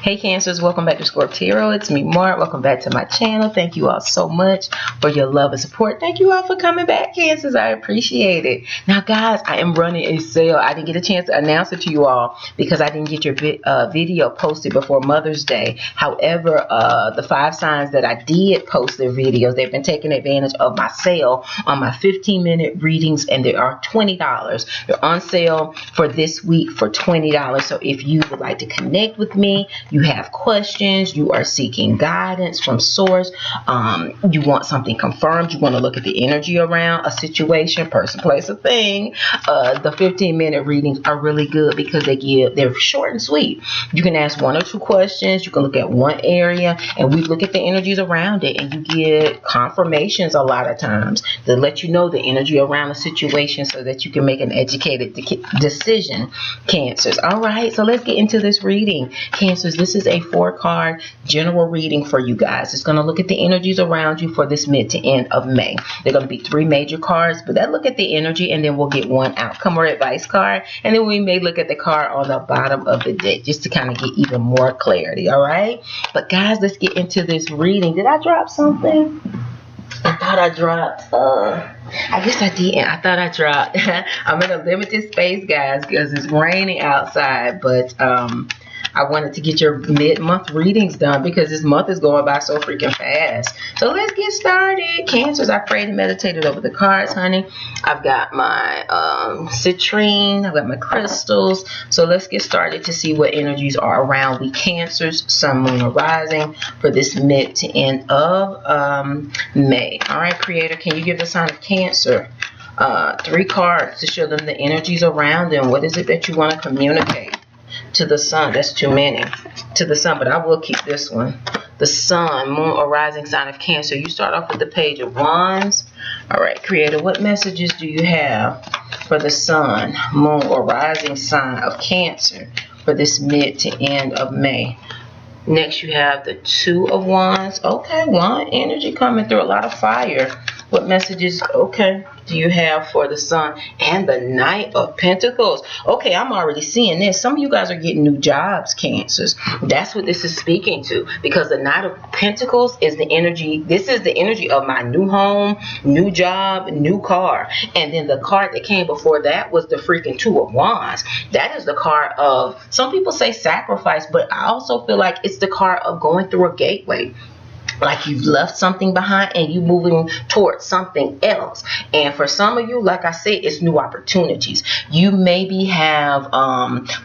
Hey Cancers, welcome back to Scorp Tarot. It's me, Mark. Welcome back to my channel. Thank you all so much for your love and support. Thank you all for coming back, Cancers. I appreciate it. Now, guys, I am running a sale. I didn't get a chance to announce it to you all because I didn't get your video posted before Mother's Day. However, the 5 signs that I did post their videos, they've been taking advantage of my sale on my 15-minute readings, and they are $20. They're on sale for this week for $20. So if you would like to connect with me, you have questions, you are seeking guidance from source, you want something confirmed, you want to look at the energy around a situation, person, place, or thing, the 15-minute readings are really good because they're short and sweet. You can ask 1 or 2 questions, you can look at one area, and we look at the energies around it, and you get confirmations a lot of times that let you know the energy around a situation so that you can make an educated decision, Cancers. All right, so let's get into this reading, Cancers. This is a 4-card general reading for you guys. It's going to look at the energies around you for this mid to end of May. There are going to be 3 major cards, but that look at the energy, and then we'll get 1 outcome or advice card, and then we may look at the card on the bottom of the deck just to kind of get even more clarity. All right, but guys, let's get into this reading. Did I drop something? I thought I dropped, I guess I didn't. I thought I dropped. I'm in a limited space, guys, because it's raining outside, but I wanted to get your mid-month readings done because this month is going by so freaking fast. So let's get started. Cancers, I prayed and meditated over the cards, honey. I've got my citrine. I've got my crystals. So let's get started to see what energies are around we Cancers, Sun, Moon, or Rising for this mid to end of May. All right, Creator, can you give the sign of Cancer 3 cards to show them the energies around them? What is it that you want to communicate to the Sun? That's too many to the Sun, but I will keep this one. The Sun, Moon, or Rising sign of Cancer. You start off with the Page of Wands. All right, Creator, what messages do you have for the Sun, Moon, or Rising sign of Cancer for this mid to end of May? Next, you have the 2 of Wands. Okay, Wand energy coming through, a lot of fire. What messages, okay, do you have for the Sun and the Knight of Pentacles? Okay, I'm already seeing this. Some of you guys are getting new jobs, Cancers. That's what this is speaking to, because the Knight of Pentacles is the energy. This is the energy of my new home, new job, new car. And then the card that came before that was the freaking 2 of Wands. That is the card of, some people say sacrifice, but I also feel like it's the card of going through a gateway. Like you've left something behind and you moving towards something else. And for some of you, like I said, it's new opportunities. You maybe have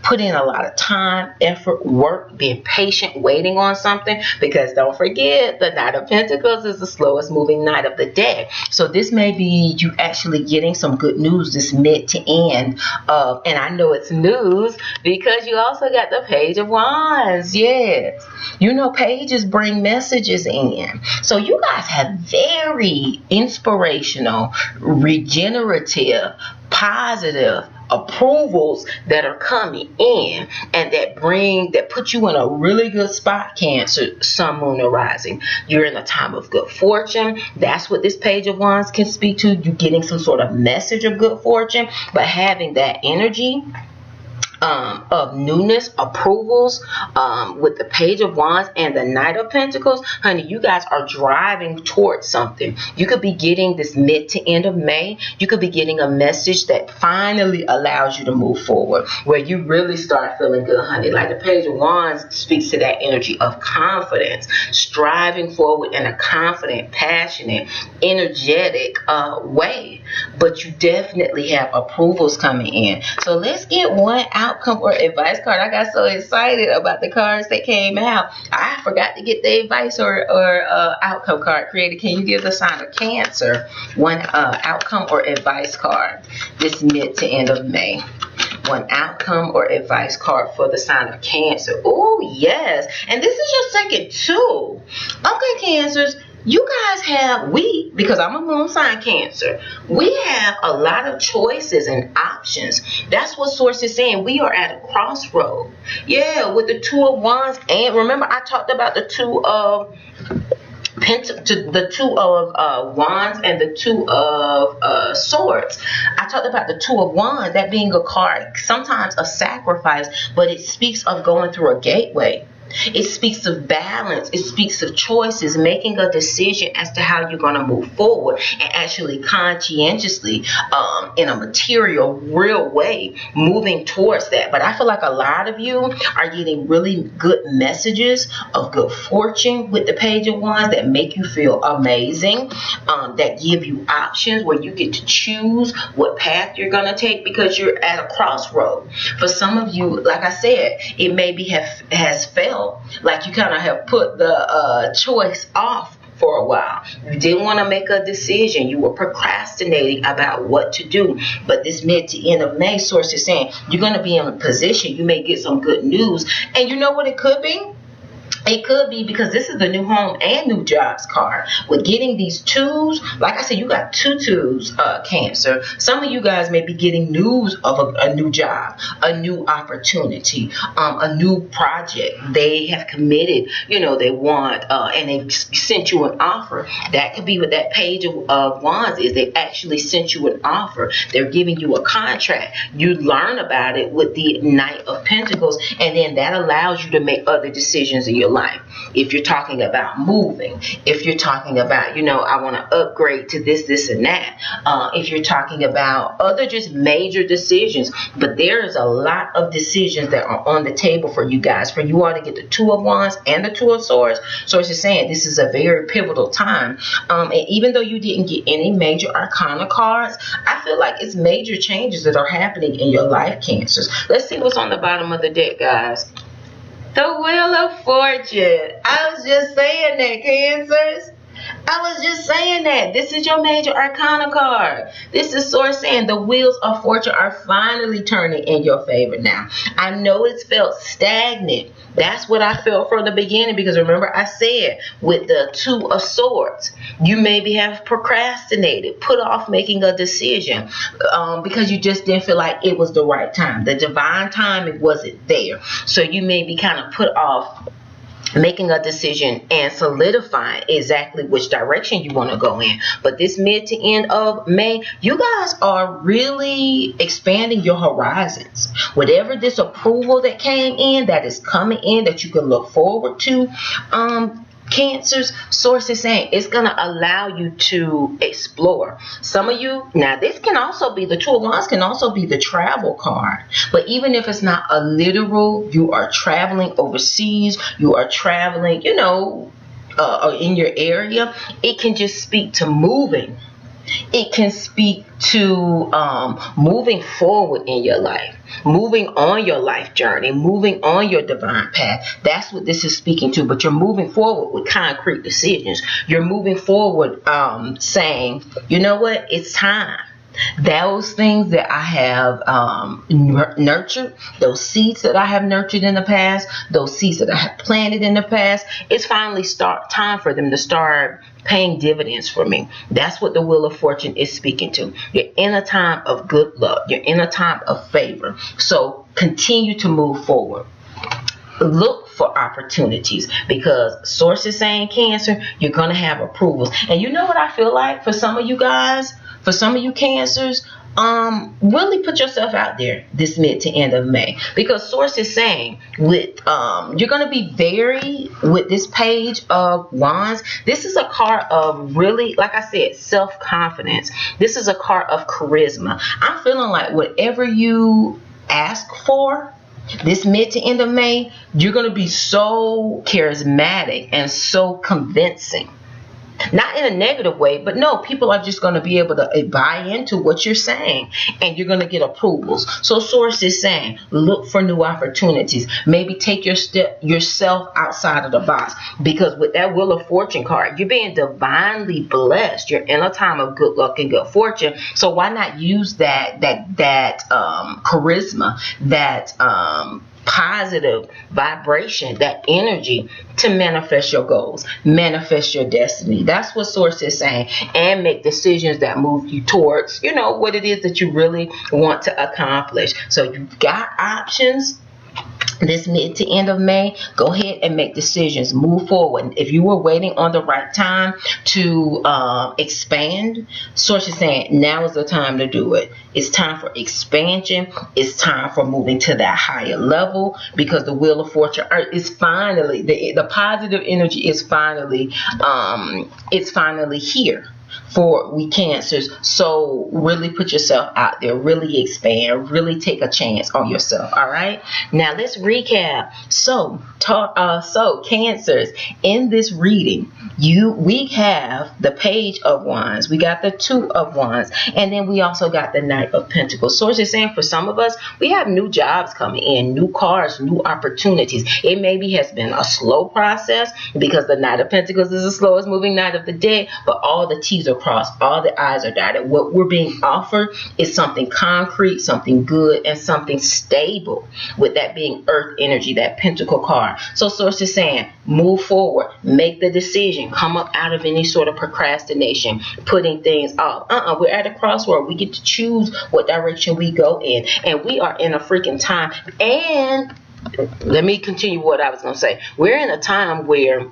put in a lot of time, effort, work, being patient, waiting on something, because don't forget, the Knight of Pentacles is the slowest moving knight of the deck. So this may be you actually getting some good news this mid to end of, and I know it's news because you also got the Page of Wands. Yes, you know, pages bring messages in. So you guys have very inspirational, regenerative, positive approvals that are coming in, and that put you in a really good spot, Cancer, Sun, Moon, or Rising. You're in a time of good fortune. That's what this Page of Wands can speak to. You're getting some sort of message of good fortune, but having that energy of newness, approvals, with the Page of Wands and the Knight of Pentacles, honey, you guys are driving towards something. You could be getting this mid to end of May. You could be getting a message that finally allows you to move forward, where you really start feeling good, honey. Like the Page of Wands speaks to that energy of confidence, striving forward in a confident, passionate, energetic way. But you definitely have approvals coming in. So let's get one outcome or advice card. I got so excited about the cards that came out. I forgot to get the advice or outcome card. Creator, can you give the sign of Cancer one outcome or advice card this mid to end of May? One outcome or advice card for the sign of Cancer. Oh, yes. And this is your second too. Okay, Cancers. You guys have, because I'm a moon sign Cancer, we have a lot of choices and options. That's what Source is saying. We are at a crossroad. Yeah, with the 2 of Wands. And remember, I talked about the 2 of Wands and the 2 of Swords. I talked about the 2 of Wands, that being a card, sometimes a sacrifice, but it speaks of going through a gateway. It speaks of balance. It speaks of choices, making a decision as to how you're going to move forward, and actually conscientiously, in a material, real way, moving towards that. But I feel like a lot of you are getting really good messages of good fortune with the Page of Wands that make you feel amazing, that give you options where you get to choose what path you're going to take, because you're at a crossroad. For some of you, like I said, it maybe has felt like you kind of have put the choice off for a while. You didn't want to make a decision. You were procrastinating about what to do. But this mid to end of May, source is saying you're going to be in a position. You may get some good news. And you know what it could be? It could be because this is the new home and new jobs card. With getting these twos, like I said, you got two twos, Cancer. Some of you guys may be getting news of a new job, a new opportunity, a new project. They have committed, they want, and they've sent you an offer. That could be what that Page of Wands is. They actually sent you an offer. They're giving you a contract. You learn about it with the Knight of Pentacles, and then that allows you to make other decisions in your life. If you're talking about moving, if you're talking about, I want to upgrade to this and that, if you're talking about other just major decisions. But there is a lot of decisions that are on the table for you guys, for you all to get the Two of Wands and the Two of Swords. So it's just saying this is a very pivotal time. And even though you didn't get any major arcana cards, I feel like it's major changes that are happening in your life, Cancers. Let's see what's on the bottom of the deck, guys. The Wheel of Fortune. I was just saying that, Cancers. I was just saying that. This is your major arcana card. This is source saying the wheels of fortune are finally turning in your favor now. I know it's felt stagnant. That's what I felt from the beginning, because remember I said with the Two of Swords, you maybe have procrastinated, put off making a decision because you just didn't feel like it was the right time. The divine timing wasn't there. So you may be kind of put off making a decision and solidifying exactly which direction you want to go in. But this mid to end of May, you guys are really expanding your horizons. Whatever this approval that came in, that is coming in, that you can look forward to, Cancers, source is saying it's going to allow you to explore. Some of you, now this can also be, the Two of Wands can also be the travel card. But even if it's not a literal, you are traveling overseas, you are traveling, in your area, it can just speak to moving. It can speak to moving forward in your life, moving on your life journey, moving on your divine path. That's what this is speaking to. But you're moving forward with concrete decisions. You're moving forward saying, you know what, it's time. Those things that I have nurtured, those seeds that I have nurtured in the past, those seeds that I have planted in the past, it's finally time for them to start paying dividends for me. That's what the Wheel of Fortune is speaking to. You're in a time of good luck. You're in a time of favor. So continue to move forward. Look for opportunities, because source is saying, Cancer, you're going to have approvals. And you know what I feel like for some of you guys, for some of you Cancers, really put yourself out there this mid to end of May, because source is saying with you're going to be very, with this Page of Wands, this is a card of really, like I said, self-confidence. This is a card of charisma. I'm feeling like whatever you ask for this mid to end of May, you're going to be so charismatic and so convincing. Not in a negative way, but no, people are just going to be able to buy into what you're saying, and you're going to get approvals. So source is saying, look for new opportunities. Maybe take yourself outside of the box, because with that Wheel of Fortune card, you're being divinely blessed. You're in a time of good luck and good fortune. So why not use that charisma, that positive vibration, that energy, to manifest your goals, manifest your destiny. That's what source is saying. And make decisions that move you towards, what it is that you really want to accomplish. So you've got options. this mid to end of May, go ahead and make decisions. Move forward. If you were waiting on the right time to expand, Source is saying now is the time to do it. It's time for expansion. It's time for moving to that higher level, because the Wheel of Fortune is finally, the positive energy is finally, it's finally here for we Cancers. So really put yourself out there, really expand, really take a chance on yourself. All right, now let's recap. So Cancers, in this reading, we have the Page of Wands, we got the Two of Wands, and then we also got the Knight of Pentacles. Source is saying for some of us, we have new jobs coming in, new cars, new opportunities. It maybe has been a slow process because the Knight of Pentacles is the slowest moving knight of the deck, but all the T's are crossed, all the I's are dotted. What we're being offered is something concrete, something good, and something stable, with that being Earth energy, that Pentacle card. So Source is saying move forward, make the decision, come up out of any sort of procrastination, putting things off. We're at a crossroad. We get to choose what direction we go in, and we are in a freaking time. And let me continue what I was going to say. We're in a time where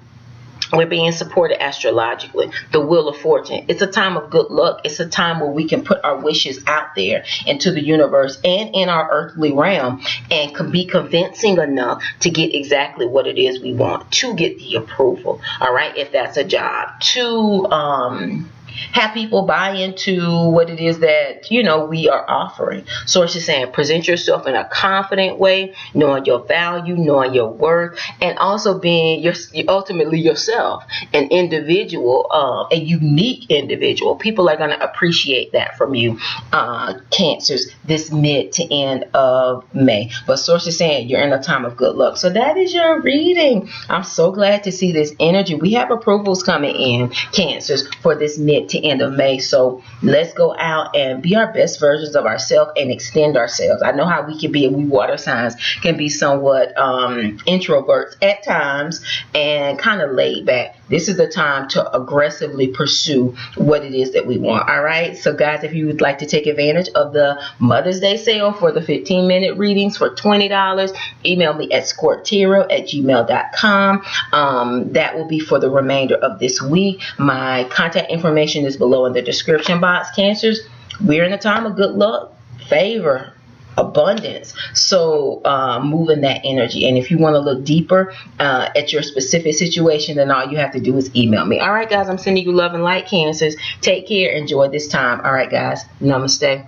we're being supported astrologically. The Wheel of Fortune. It's a time of good luck. It's a time where we can put our wishes out there into the universe and in our earthly realm, and can be convincing enough to get exactly what it is we want, to get the approval. All right, if that's a job, to have people buy into what it is that, you know, we are offering. So it's just saying present yourself in a confident way, knowing your value, knowing your worth, and also being ultimately yourself, an individual, a unique individual. People are going to appreciate that from you, Cancers, this mid to end of May. But Source is saying you're in a time of good luck. So that is your reading. I'm so glad to see this energy. We have approvals coming in, Cancers, for this mid to end of May. So let's go out and be our best versions of ourselves and extend ourselves. I know how we can be, we water signs can be somewhat introverts at times and kind of laid back. This is the time to aggressively pursue what it is that we want. All right. So guys, if you would like to take advantage of the Mother's Day sale for the 15-minute readings for $20, email me at ScorpTarot@gmail.com. That will be for the remainder of this week. My contact information is below in the description box. Cancers, we're in a time of good luck, favor, abundance. So move in that energy. And if you want to look deeper at your specific situation, then all you have to do is email me. All right, guys, I'm sending you love and light, Cancers. Take care. Enjoy this time. All right, guys. Namaste.